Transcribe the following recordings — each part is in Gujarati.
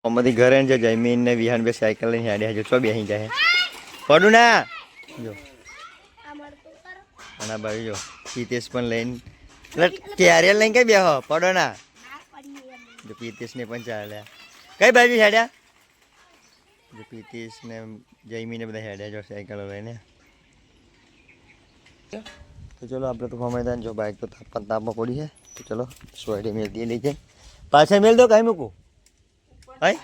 અમારી ઘરે જો જમીન ને વિહાન બે સાયકલ લઈને હેડ્યા જો છો બેસી જાય પડું ના જો અને ભાઈ જો પિતેશ પણ લઈને એટલે કેરિયર લઈને કઈ બેહો પડો ના જો પિતેશ ને પણ ચાલ્યા કઈ બાજુ હેડ્યા જો પિતેશ ને જયમીને બધા હેડ્યા જો સાયકલ લઈને તો ચલો આપણે તો મેદાન જો બાઇક તો તાપમાં પડી છે તો ચલો સોયડી મેળ દઈએ લઈ જાય પાછા મેળ દો કઈ મૂકું હાય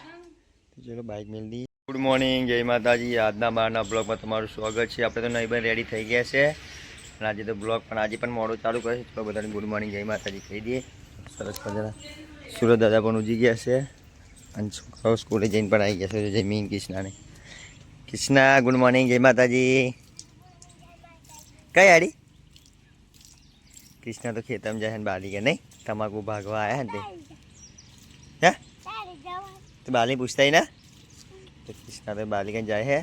તો ચલો બાઇક મેળ દઈએ ગુડ મોર્નિંગ જય માતાજી આજના બહારના બ્લોગમાં તમારું સ્વાગત છે આપણે તો નહીં પણ રેડી થઈ ગયા છે અને આજે તો બ્લોગ પણ આજે પણ મોડું ચાલુ કરે છે ચલો બધાને ગુડ મોર્નિંગ જય માતાજી કહી દઈએ સરસ મજાના સુરત દાદા પણ ઉજી ગયા છે અને છોકરાઓ સ્કૂલે જઈને પણ આવી ગયા છે જય મીન કૃષ્ણાને કૃષ્ણા ગુડ મોર્નિંગ જય માતાજી કઈ આડી કૃષ્ણા તો ખેતરમાં જાય ને બાલી ગયા નહીં તમાકુ ભાગવા આવ્યા ને તે હે તો બાલી પૂછતા ના તો કૃષ્ણા તો બાલી કઈ જાય હે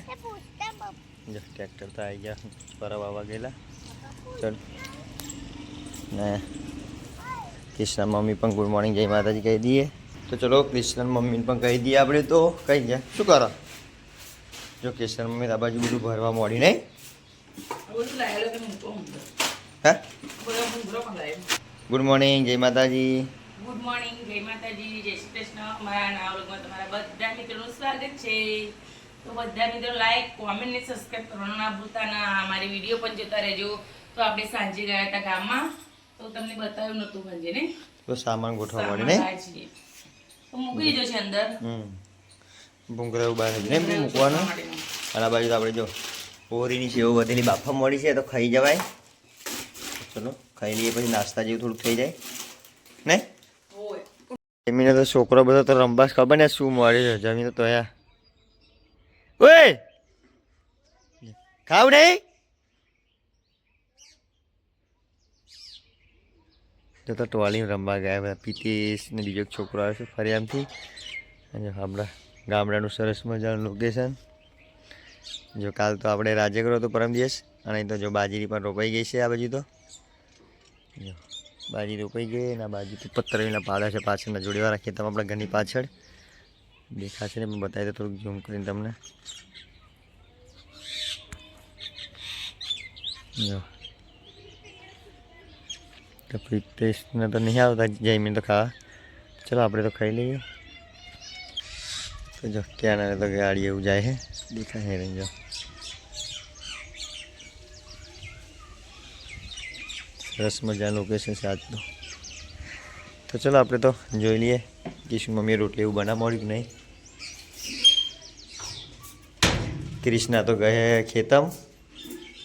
જો ટ્રેક્ટર તો આવી ગયા પરવા વાવા ગયેલા ચલ ને કૃષ્ણા મમ્મી પણ ગુડ મોર્નિંગ જય માતાજી કહી દઈએ તો ચલો કૃષ્ણ મમ્મીને પણ કહી દઈએ આપણે તો કહી ગયા શું કરો જો કૃષ્ણ મમ્મી આ બાજુ બધું ભરવા મોડી નહીં હા ગુડ મોર્નિંગ જય માતાજી ગુડ મોર્નિંગ જય માતાજી જય શ્રી કૃષ્ણ મારા નવા વ્લોગમાં તમારા બધા મિત્રોનું સ્વાગત છે તો બધા મિત્રો લાઈક કોમેન્ટ ને સબસ્ક્રાઇબ કરવાનું ના ભૂલતા ના અમારી વિડીયો પણ જોતા રહેજો તો આપણે સાંજે ગયા હતા ગામમાં તો તમને બતાવ્યું નતું સાંજે ને તો સામાન ગોઠવા પડે ને તો મૂકી દીધો છે અંદર ભૂંગરા ઉભા થઈ ને મૂકવાનું અને આ બાજુ તો આપણે જો ઓરીની સેવ વધેલી બાફા મળી છે તો ખાઈ જવાય ચલો ખાઈ લઈએ પછી નાસ્તા જેવું થોડુંક થઈ જાય ને જમીને તો છોકરો બધો તો રંબાસ ખબર ને શું મળે છે જમીને તો અહીંયા ઓય ખાવ નહીં તો ટોળી રમવા ગયા બધા પિતેશ ને બીજો છોકરો આવે છે ફરિયામથી અને આપણા ગામડાનું સરસ મજાનું લોકેશન જો કાલ તો આપણે રાજ્યગરો હતો પરમ દિવસ અને તો જો બાજરી પણ રોપાઈ ગઈ છે આ બાજુ તો જો બાજી રોપાઈ ગઈ અને આ બાજુ તો પત્તરવીના પાડા છે પાછળના જોડીવાળા ખેતરમાં આપણા ઘરની પાછળ દેખાશે ને બતાવી દો થોડુંક ઝૂમ કરીને તમને જો તો પિતેશને તો નહીં આવતા જઈમીને તો ખાવા ચલો આપણે તો ખાઈ લઈએ તો જો ક્યાં તો ગાડી એવું જાય છે દેખાય છે જો સરસ મજાનું લોકેશન છે આજનું તો ચલો આપણે તો જોઈ લઈએ કે શું મમ્મી રોટલી એવું બનાવ મળ્યું નહીં કૃષ્ણા તો ગયા ખેતમ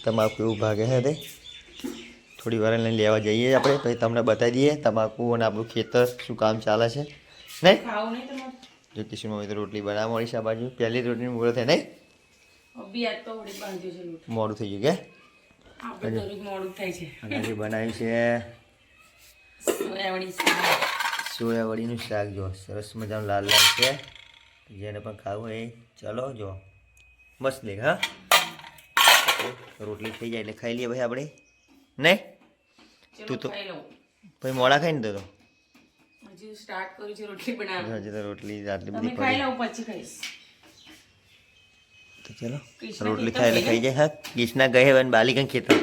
તમાકુ એવું ભાગે છે તે થોડી વાર લઈને લેવા જઈએ આપણે પછી તમને બતાવી દઈએ તમાકુ અને આપણું ખેતર શું કામ ચાલે છે નહીં જો કિશન મમ્મી તો રોટલી બનાવવા મળી છે આ બાજુ પહેલી રોટલીનું મુહૂર્ત થાય નહીં મોડું થઈ ગયું કે બનાવ્યું છે સોયાવડીનું શાક જો સરસ મજાનું લાલ લાલ છે જેને પણ ખાવું હોય ચલો જો મસ્ત દેખ હા રોટલી થઈ જાય એટલે ખાઈ લઈએ ભાઈ આપણે નહીં તું તો ભાઈ મોડા ખાઈ ને તો હજી સ્ટાર્ટ કર્યું છે રોટલી બનાવવાનું હજી તો રોટલી આટલી બધી ખાઈ લઉં પછી ખાઈશ તો ચલો રોટલી ખાઈ એટલે ખાઈ જાય હા કૃષ્ણા ગયે હવે બાલિકા ખેતર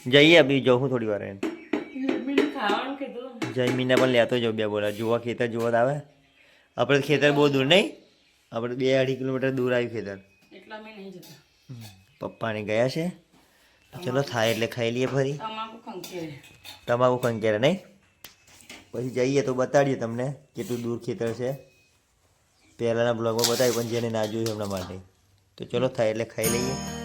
જઈએ અભી જાઉં થોડી વાર એને જયમીને પણ લેતો જાઉં બે બોલા જોવા ખેતર જોવા આવે આપણે ખેતર બહુ દૂર નહીં આપણે 2-2.5 કિલોમીટર દૂર આવ્યું ખેતર પપ્પાને ગયા છે ચલો થાય એટલે ખાઈ લઈએ ફરી તમાકુ ખંખેરે નહીં પછી જઈએ તો બતાડીએ તમને કેટલું દૂર ખેતર છે પહેલાંના બ્લોગમાં બતાવ્યું પણ જેને ના જોયું એમના માટે તો ચલો થાય એટલે ખાઈ લઈએ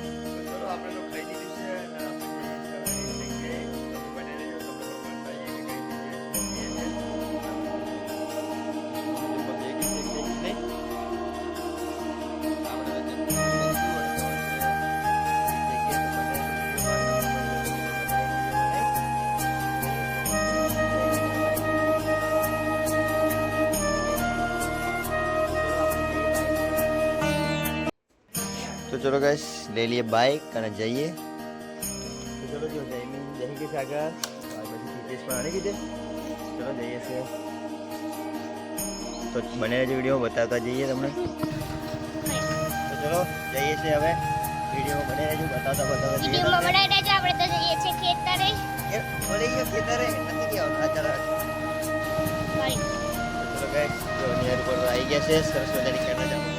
तो चलो गाइस ले लिए बाइक અને જઈએ તો ચલો જો જઈમીન જઈ કે આગળ પછી પિતેશ પણ આને કીધે ચલો જઈએ છે તો બને રહેજો વિડીયો બતાવતા જઈએ તમને. તો ચલો જઈએ છીએ હવે વિડીયો બને રહેજો બતાવતા જઈએ. વિડીયોમાં બનાવી દેજો. આપણે તો જઈએ છીએ ખેતરે. બોલી ગયો ખેતરે નથી ગયા ચાલો. ચલો ગાઈસ જો નિયર પર આવી ગયા છે સરસ મજાની કેના જામો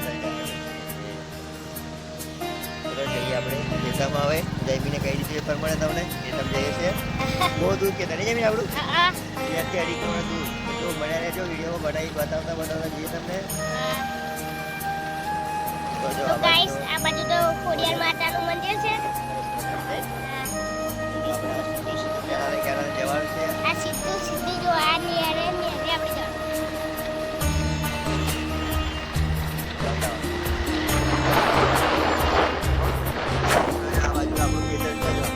ચલો જઈએ આપણે ખેતરમાં હવે જયમીને કઈ રીતે પ્રમાણે તમને ખેતરમાં જઈએ છીએ. બહુ દૂર ખેતર નહીં જમીન આપણું ત્યાંથી 2.5 કિલોમીટર દૂર. તો બને રહેજો વિડીયો બનાવી બતાવતા જઈએ તમને. તો જો તો ગાઈસ આ બાજુ તો ખોડિયાર માતાનું મંદિર છે. જવાનું છે. આ સીધું જો આ નિયરે આપણે જવાનું. આ બાજુ આપણું ખેતર છે જો.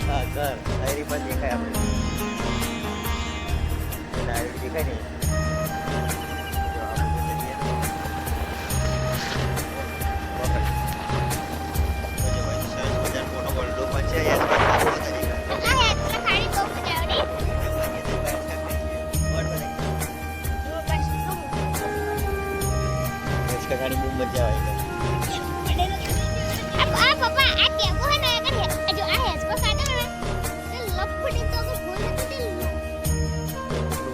હા ઘર ડાયરી પર દેખાય આપણે ડાયરી દેખાય ને. કહાની બહુ મજા આવે. આ પપ્પા આ ટેબો હે ને જો આ હેસકો કાઢો ને તે લપડી તો બોલ તે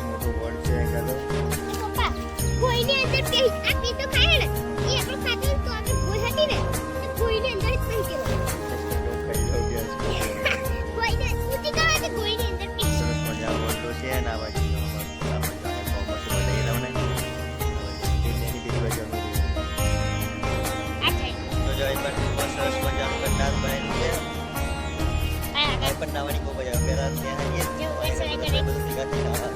મોટું બોર્ડ છે કાલો. પપ્પા કોઈની અંદર તે આ પી તો ખાય ને એ આપણો ખાધું તો આપણે ભૂલ હતી ને તો કોઈની અંદર જ પી ગયો. કોઈને ઉતી કાવા કે કોઈની અંદર પી. સરસ મજા બોર્ડ છે ના ભાઈ સરસ મજાનું ગંડાસ બનાવ્યું છે. પણ નાવાની બહુ મજા આવે. પહેલા ત્યાં આવીએ જો ઓય સરે કરે બધું ભેગા થઈને નાવા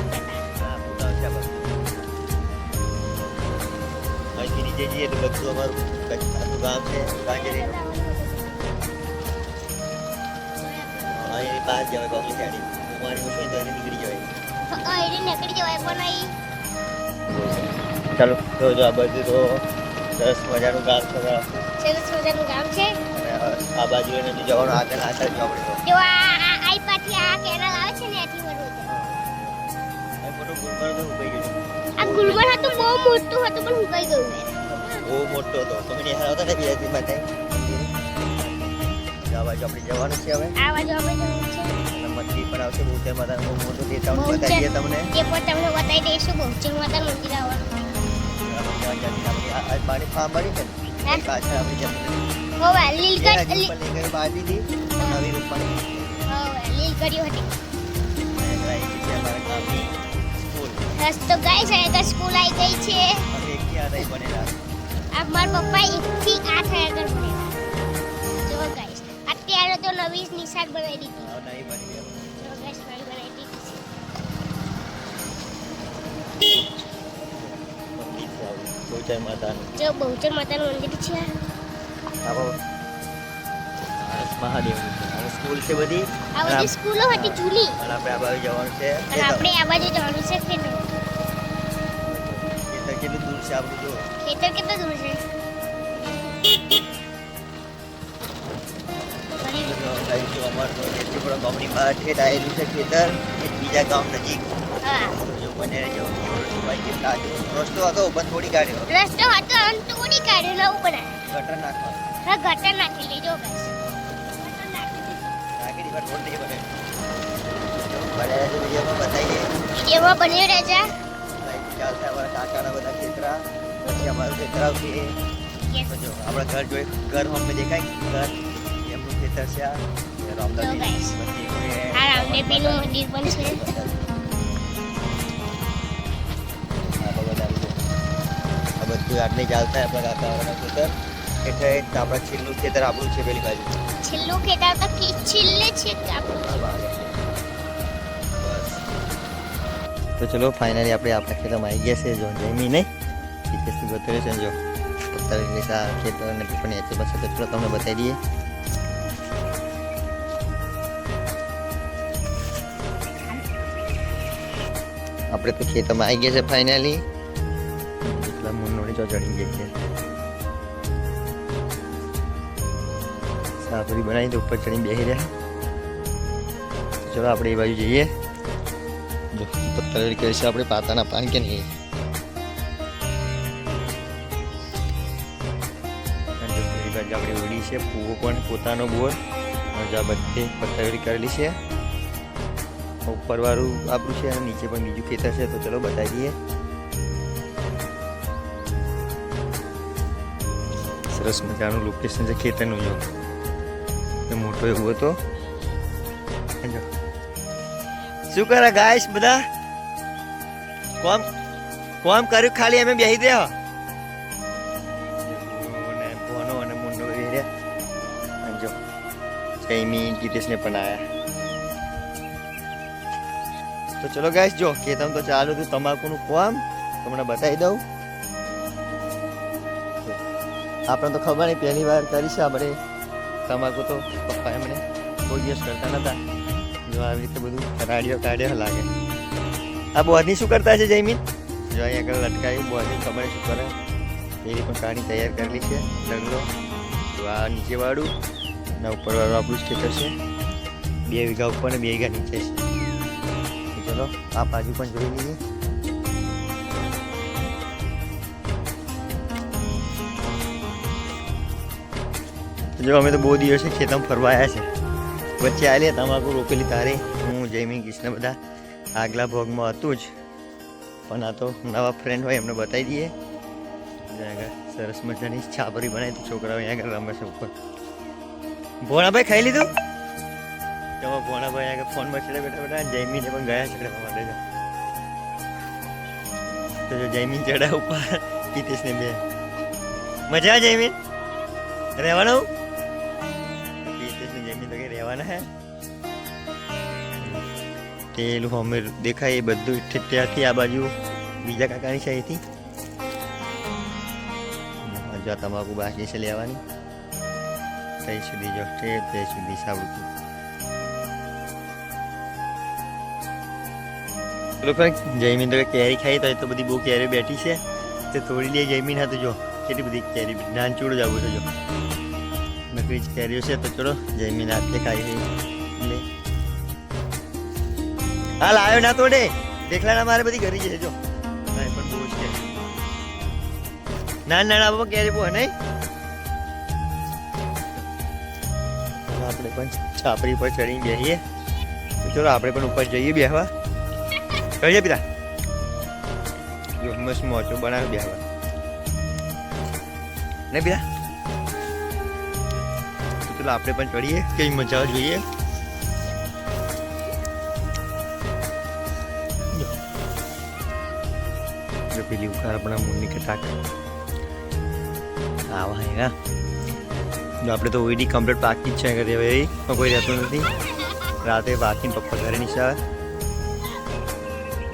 ઉતરતા. હા પૂરા છે બસ. અહીંથી નીચે જઈએ તો બધું અમારું કચ્છનું ગામ છે કાંજરી. અહીં બહાર જવાય પબ્લિક ગાડી મારી મુશ્કેલ તો એને નીકળી જવાય. એને નીકળી જવાય પણ અહીં ચાલો તો જો આ બધું તો સરસ મજાનું ગામ છે. સરસ મજાનું ગામ છે. આ બાજુ એને જવાનું આગળ આશા જ આપણે તો જો આ પાછી આ કેનાલ આવે છે ને એથી વરું છે. મોટું ગુલબર્ગ તો ઉભાઈ ગયું. આ ગુલબર હતું બહુ મોટું હતું પણ ઉકાઈ ગયું છે. બહુ મોટો હતો તમે નહીં આવતા ને બીજા માટે આ બાજુ આપણે જવાનું છે હવે. આ બાજુ આપણે જવાનું છે. અને મંદિર પણ આવશે બહુ માતાનું બહુ મોટું દેખાવ બતાવીએ તમને. એ પણ તમને બતાવી દઈશું બહુચર માતાનું મંદિર આવવાનું. આ પાણી ફાર્મ બની છે ને પાછળ આપણી જમીન હોવા લીલકડી લઈ ગઈ બાજી દી નવી રૂપાણી હોવા લીલકડીઓ હતી. અમારા ગામની સ્કૂલ રસ્તો ગાઈસ આ તો સ્કૂલ આવી ગઈ છે. અમે એકથી આ નહીં બનેલા. આ મારા પપ્પા 1 થી 8 આગળ ભણેલા. જો ગાઈસ અત્યારે તો નવી નિશાળ બનાવી દીધી. હવે નહીં બની ગયો. જો ગાઈસ નવી બનાવી દીધી છે. બહુચર માતાનું જો બહુચર માતાનું મંદિર છે. આવો મહાદેવનું છે. અને સ્કૂલ છે બધી. આ બધી સ્કૂલો હતી જૂની. અને આપણે આ બાજુ જવાનું છે. અને આપણે આ બાજુ જવાનું છે ખેતર. ખેતર કેટલું દૂર છે આપણું જો. ખેતર કેટલું દૂર છે? અમારું તો એટલી બધા ગામની બહાર ઠેઠ આવેલું છે ખેતર એક બીજા ગામ નજીક. હા જો બને રહેજો. રસ્તો હતો પણ થોડી કાઢ્યો. રસ્તો હતો અને તોડી કાઢ્યો નવું બનાવ્યું. ગટર નાખવાનું હા ગટર નાખી લેજો ગાઈસ. ગટર નાખી દીધું. નાખી દીધું રોડ નહીં બને. જો બને રહેજો વિડીયોમાં બતાવીએ. એમાં બની રહેજા. ચાલશે અમારા કાકાના બધા ખેતરા પછી અમારું ખેતર આવશે. યસ તો જો આપણા ઘર જોઈ ઘર હોમ દેખાય ઘર એમનું ખેતર છે આ રામદાસ guys. આ રામદેવપીરનું મંદિર પણ છે. આ બધું આટલી ચાલતા આપણા કાકાવાળાના ખેતર એટલે આપણા છેલ્લું ખેતર આપણું છે પેલી બાજુ. છેલ્લું ખેતર તો છેલ્લે છે આપણું. તો ચલો ફાઇનલી આપણે આપણા ખેતરમાં આવી ગયા છે જો જમી નહીં હિતેશથી બતાવ્યું છે જો અત્યારે લીધા ખેતર અને પણ એથી પાસે તો ચલો તમને બતાવી દઈએ. આપણે તો ખેતરમાં આવી ગયા છે ફાઇનલી. એટલા મુન્નોની જો ચડી ગઈ છે સાપરી બનાવી તો ઉપર ચડી બેસી રહ્યા. ચલો આપણે એ બાજુ જઈએ જો તૈયારી કરી છે આપણે પાતાના પાન કે નહીં. આપણે ઓડી છે પૂવો પણ પોતાનો બોર આ બધે પથ્થરી કરેલી છે. ઉપરવાળું આપણું છે અને નીચે પણ બીજું ખેતર છે. તો ચલો બતાવી દઈએ. સરસ મજાનું લોકેશન છે ખેતરનું. જો મોટો એવો હતો. શું કરે ગાઈસ બધા? કોમ કર્યું ખાલી અમે બેસી દે. ભોનો અને મુંડો જો જયમી ગીતેશને પણ આયા. તો ચલો ગાઈસ જો ખેતમ તો ચાલુ હતું તમાકુનું કોમ તમને બતાવી દઉં. આપણે તો ખબર નહીં પહેલી વાર કરી છે આપણે તમાકુ. તો પપ્પા એમને કોઈ દિવસ કરતા નતા. જો આવી રીતે બધું રાડીઓ કાઢ્યો લાગે. આ બોધની શું કરતા છે જયમીન? જો અહીંયા આગળ લટકાયું બોધની ખબર શું કરે. એની પણ કાઢી તૈયાર કરેલી છે ડગલો. તો આ નીચે વાળું અને ઉપર વાળું આપણું જ ખેતર છે. 2 વીઘા ઉપર ને 2 વીઘા નીચે છે. તો ચલો આ બાજુ પણ જોઈ લઈએ. જો અમે તો બહુ દિવસે ખેતરમાં ફરવા આવ્યા છે. વચ્ચે આવીએ તમાકુ રોપેલી તારે હું જયમી કૃષ્ણ બધા આગલા ભાગમાં હતું જ. પણ આ તો નવા ફ્રેન્ડ હોય એમને બતાવી દઈએ. આગળ સરસ મજાની છાપરી બનાવી. છોકરાઓ અહીંયા આગળ રમે છે ઉપર. ભોણાભાઈ ખાઈ લીધું? તો ભોણાભાઈ આગળ ફોનમાં ચડે બેઠા જયમીને પણ ગયા છે માટે. તો જો જયમીન ચડ્યા ઉપર હિતેશને બે મજા જયમીન રહેવાનું. રહેવાના હે તેલું અમે દેખાય એ બધું ત્યાંથી આ બાજુ બીજા કાકાની છે અહીંથી. હજુ આ તમાકુ બાકી છે લેવાની. ત્યાં સુધી જો તે સુધી સાવડું. જયમીન તો કેરી ખાઈ તો એ તો બધી બહુ કેરી બેઠી છે. તે તોડી લે જયમીન. હા તો જો કેટલી બધી કેરી નાનચૂડ જ આવું છે. જો નકરી જ કેરીઓ છે. તો ચલો જયમીન હાથે ખાઈ લે. હા લાવ્યો ના તોડે દેખલા મારે બધી ઘરી છે. જો પણ બહુ જ કેરી નાના બાબા કેરી બહુ નહીં. આપણે પણ છાપરી પર ચડી બેસીએ. તો ચલો આપણે પણ ઉપર જઈએ બેસવા. કહીએ પિતા જો મસ્ત મોચો બનાવ્યો બેસવા નહીં પિતા. આપણે પણ ચડીએ કઈ મજા જોઈએ. જો પેલી ઉખાર આપણા મૂળની કટાક આવા હે. જો આપણે તો ઓઈડી કમ્પ્લીટ પાકી જ છે. હવે કોઈ રહેતું નથી. રાતે પાકીને પપ્પા ઘરે નીચે આવે.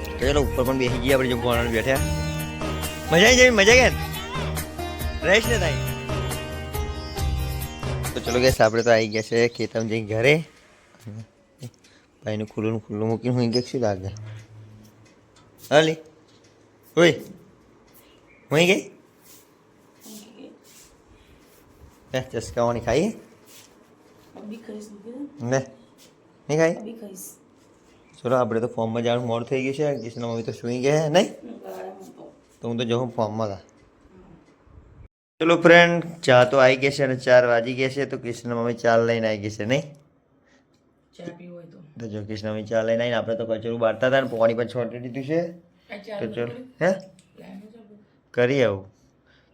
તો ચાલો ઉપર પણ બેસી ગયા આપણે. જો ભોણાને બેઠ્યા મજા આવી જાય. મજા ગયા રહીશ ને તાઈ. તો ચલો ગેસ આપણે તો આવી ગયા છે ખેતરમાં જઈ ઘરે. ભાઈનું ખુલ્લું મૂકીને હું ગયા શું લાગે. હાલી હોય હું ગઈ ચસકાવાની ખાઈએ ને નહીં ખાઈ. ચલો આપણે તો ફોર્મમાં જવાનું મોડું થઈ ગયું છે. કિશન મમ્મી તો સુઈ ગયા નહીં. તો હું તો જાઉં ફોર્મમાં હતા. ચલો ફ્રેન્ડ ચા તો આવી ગયા છે અને 4 વાગી ગયા છે. તો કૃષ્ણ મમ્મી ચા લઈને આવી ગઈ છે નહીં. તો જો કૃષ્ણ મમ્મી ચા લઈને આવીને આપણે તો કચરું બાળતા હતા ને પાણી પણ છોડી દીધું છે. તો ચલો હે કરી આવું.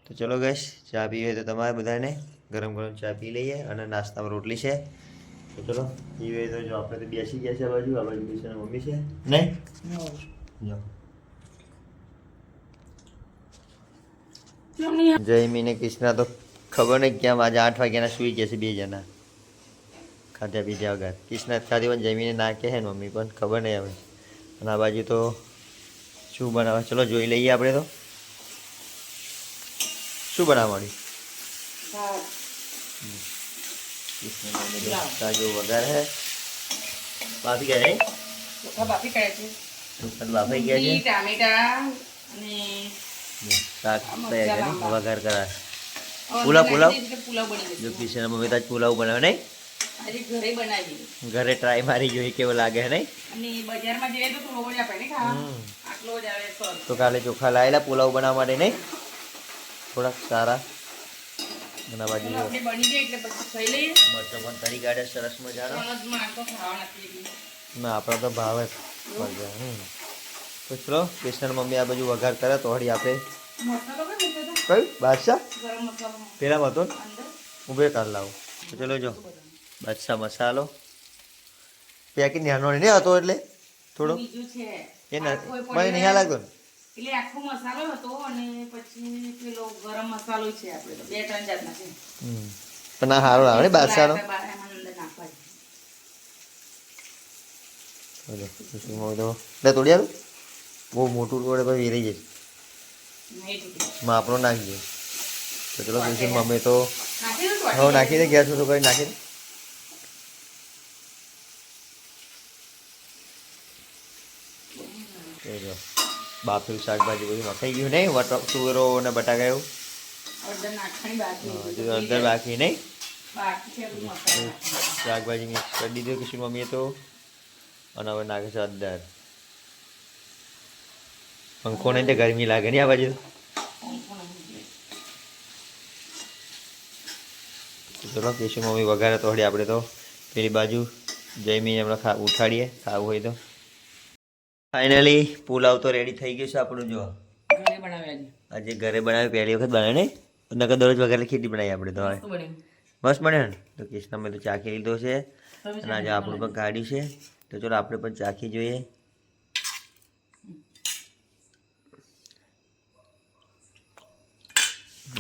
તો ચલો ગઈશ ચા પીવી હોય તો તમારે બધાને ગરમ ચા પી લઈએ. અને નાસ્તામાં રોટલી છે. તો ચલો પીવી હોય તો જો આપણે તો બેસી ગયા છે આ બાજુ કૃષ્ણ મમ્મી છે નહીં. જો જયમીને કૃષ્ણા તો ખબર નહીં કેમ આજે 8 વાગ્યાના સુઈ ગયા છે 2 જણા ખાધા પીધા વગર. કૃષ્ણા ખાધી પણ જયમીને ના કહે ને મમ્મી પણ ખબર નહીં હવે. અને આ બાજુ તો શું બનાવે ચલો જોઈ લઈએ આપણે. તો શું બનાવવાનું? કાજુ વગર હે બાફી ગયા નહીં. બાફી ગયા છે. ટામેટા અને શાક તૈયાર કરી વઘાર કરા. પુલાવ જો કિશન મમ્મી તાજ પુલાવ બનાવે નહીં. આજે ઘરે બનાવી ઘરે ટ્રાય મારી જોઈએ કેવો લાગે હે નહીં? અને બજારમાં જઈએ તો થોડો જ આપણે ને ખાવા આટલો જ આવે સર તો કાલે ચોખા લાયેલા પુલાવ બનાવવા માટે નહીં? થોડાક સારા એના બાજુ જો આપણે બની જાય એટલે પછી ખાઈ લઈએ મરચાં પણ તરી કાઢે સરસ મજાનો. પણ જ માર તો ખાવા નથી એટલે. ના આપણા તો ભાવે જ મરચાં. તો ચલો કૃષ્ણ મમ્મી આ બાજુ વઘાર કરે તો વળી આપણે મસાલો કઈ મૂક્યો હતો? કયું બાદશાહ ગરમ મસાલો પેલામાં હતો ને? અંદર હું બે કાઢ લાવું. તો ચલો જો બાદશાહ મસાલો પેકેટ નાનો નહીં હતો એટલે થોડો બીજું છે એ આખો મને પડ્યો નહીં લાગતો ને. એટલે આખો મસાલો હતો અને પછી પેલો ગરમ મસાલો છે આપણે તો બે ત્રણ જાતના છે પણ આ સારો આવે ને બાદશાહનો. એમાં અંદર નાખવા એટલે તોડી આવું બહુ મોટું તોડે પછી વેરાઈ જાય. નહીં ઠીક માપનો નાખી દે. તો ચલો કૃષ્ણ મમ્મી તો નાખી દો હવે નાખી દે ગેસ ઓછો કરી નાખી દે. એ જો બાફેલું શાકભાજી બધું નખાઈ ગયું નહીં? તુવેરો અને બટાકા એવું અડધા નાખવાની બાકી હજુ અંદર બાકી નહીં. બાકી છે બધું મસાલો શાકભાજી મિક્સ કરી દીધું કૃષ્ણ મમ્મીએ તો. અને હવે નાખે છે અંદર. પંખો નહીં તો ગરમી લાગે નહીં આ બાજુ. ચલો કૃષ્ણ મમ્મી વઘારે તો હળી આપણે તો પેલી બાજુ જમીને હમણાં ઉઠાડીએ ખાવું હોય તો. ફાઇનલી પુલાવ તો રેડી થઈ ગયું છે આપણું. જો ઘરે બનાવ્યા આજે ઘરે બનાવ્યું પહેલી વખત બનાવ્યું નહીં? નકર દરરોજ વઘારે ખીચડી બનાવી આપણે તો. હવે બને મસ્ત બને ને? તો કૃષ્ણ મેં તો ચાખી લીધો છે અને આજે આપણું પણ કાઢ્યું છે. તો ચલો આપણે પણ ચાખી જોઈએ.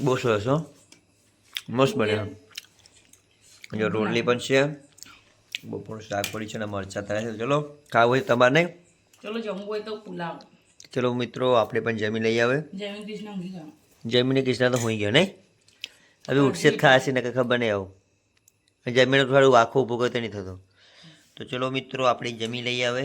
બહુ સરસ હો, મસ્ત બને. જો રોટલી પણ છે, બપોરનું શાક પડી છે અને મરચાં તળ્યા છે. ચલો ખાવું હોય તમારે નહીં? ચલો જમવું હોય તો પુલાવ ચલો મિત્રો આપણે પણ જમી લઈ આવે. જમીન કૃષ્ણ ઊંઘી ગયો જમીને કૃષ્ણ તો હોઈ ગયો નહીં? હવે ઉઠશે જ ખાશે ને ખબર નહીં આવું. જમીને થોડું આખું ઊભું કરતો નહીં થતો. તો ચલો મિત્રો આપણે જમી લઈ આવે.